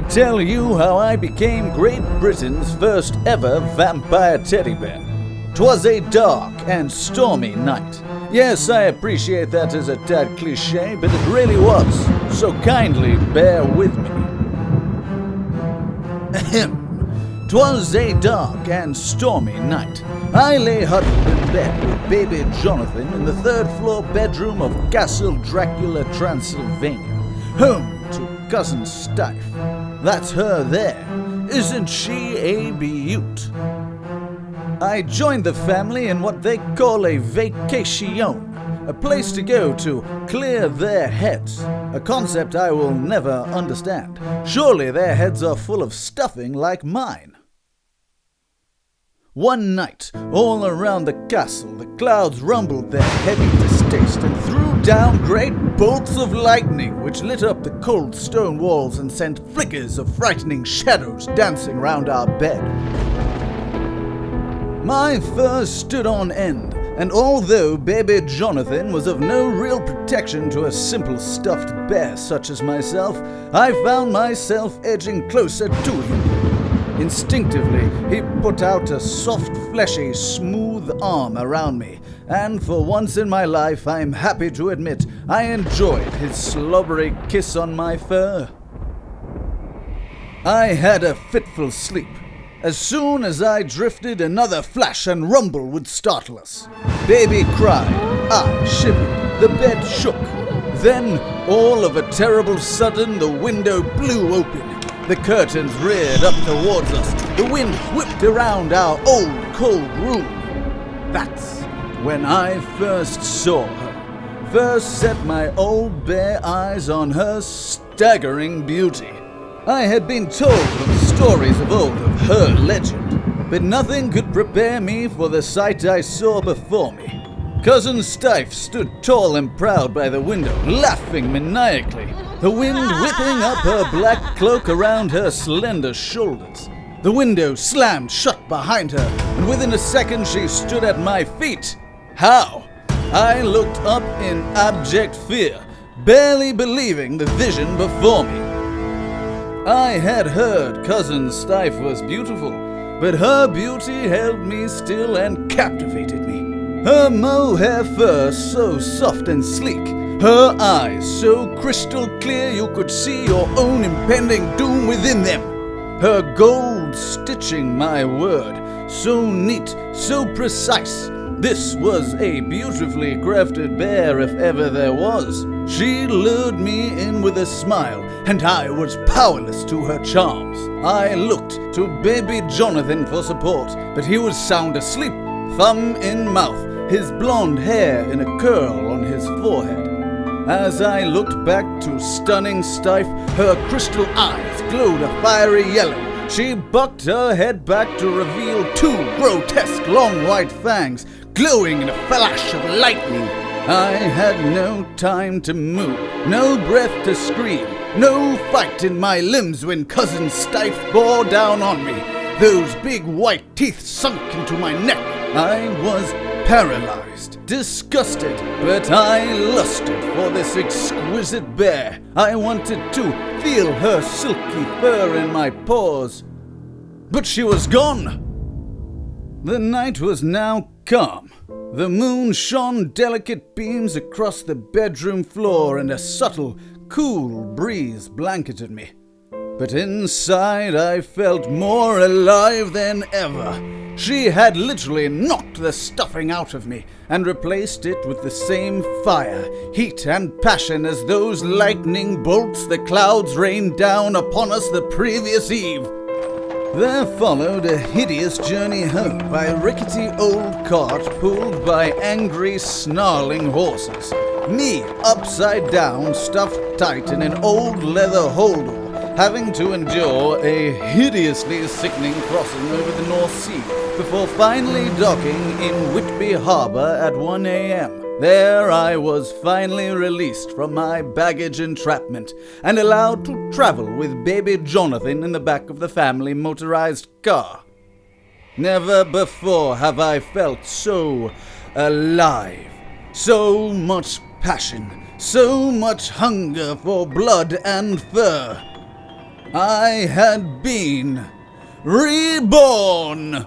me tell you how I became Great Britain's first ever vampire teddy bear. 'Twas a dark and stormy night. Yes, I appreciate that as a tad cliché, but it really was, so kindly bear with me. Ahem. 'Twas a dark and stormy night. I lay huddled in bed with baby Jonathan in the third-floor bedroom of Castle Dracula, Transylvania, home to Cousin Stife. That's her there. Isn't she a beaut? I joined the family in what they call a vacation, a place to go to clear their heads, a concept I will never understand. Surely their heads are full of stuffing like mine. One night, all around the castle, the clouds rumbled their heavy distaste and threw down great bolts of lightning, which lit up the cold stone walls and sent flickers of frightening shadows dancing round our bed. My fur stood on end, and although baby Jonathan was of no real protection to a simple stuffed bear such as myself, I found myself edging closer to him. Instinctively, he put out a soft, fleshy, smooth arm around me, and for once in my life, I'm happy to admit I enjoyed his slobbery kiss on my fur. I had a fitful sleep. As soon as I drifted, another flash and rumble would startle us. Baby cried, I shivered, the bed shook. Then, all of a terrible sudden, the window blew open. The curtains reared up towards us. The wind whipped around our old, cold room. That's when I first saw her. First set my old bare eyes on her staggering beauty. I had been told of stories of old of her legend, but nothing could prepare me for the sight I saw before me. Cousin Stife stood tall and proud by the window, laughing maniacally, the wind whipping up her black cloak around her slender shoulders. The window slammed shut behind her, and within a second she stood at my feet. How? I looked up in abject fear, barely believing the vision before me. I had heard Cousin Stife was beautiful, but her beauty held me still and captivated me. Her mohair fur so soft and sleek, her eyes so crystal clear you could see your own impending doom within them. Her gold stitching, my word, so neat, so precise. This was a beautifully crafted bear if ever there was. She lured me in with a smile, and I was powerless to her charms. I looked to baby Jonathan for support, but he was sound asleep, thumb in mouth, his blonde hair in a curl on his forehead. As I looked back to stunning Stife, her crystal eyes glowed a fiery yellow. She bucked her head back to reveal two grotesque long white fangs, glowing in a flash of lightning. I had no time to move, no breath to scream, no fight in my limbs when Cousin Stife bore down on me. Those big white teeth sunk into my neck. I was paralyzed, disgusted, but I lusted for this exquisite bear. I wanted to feel her silky fur in my paws. But she was gone. The night was now calm. The moon shone delicate beams across the bedroom floor, and a subtle, cool breeze blanketed me. But inside I felt more alive than ever. She had literally knocked the stuffing out of me and replaced it with the same fire, heat, and passion as those lightning bolts the clouds rained down upon us the previous eve. There followed a hideous journey home by a rickety old cart pulled by angry, snarling horses. Me, upside down, stuffed tight in an old leather holdall, having to endure a hideously sickening crossing over the North Sea before finally docking in Whitby Harbour at 1 a.m. There I was finally released from my baggage entrapment and allowed to travel with baby Jonathan in the back of the family motorized car. Never before have I felt so alive, so much passion, so much hunger for blood and fur. I had been reborn!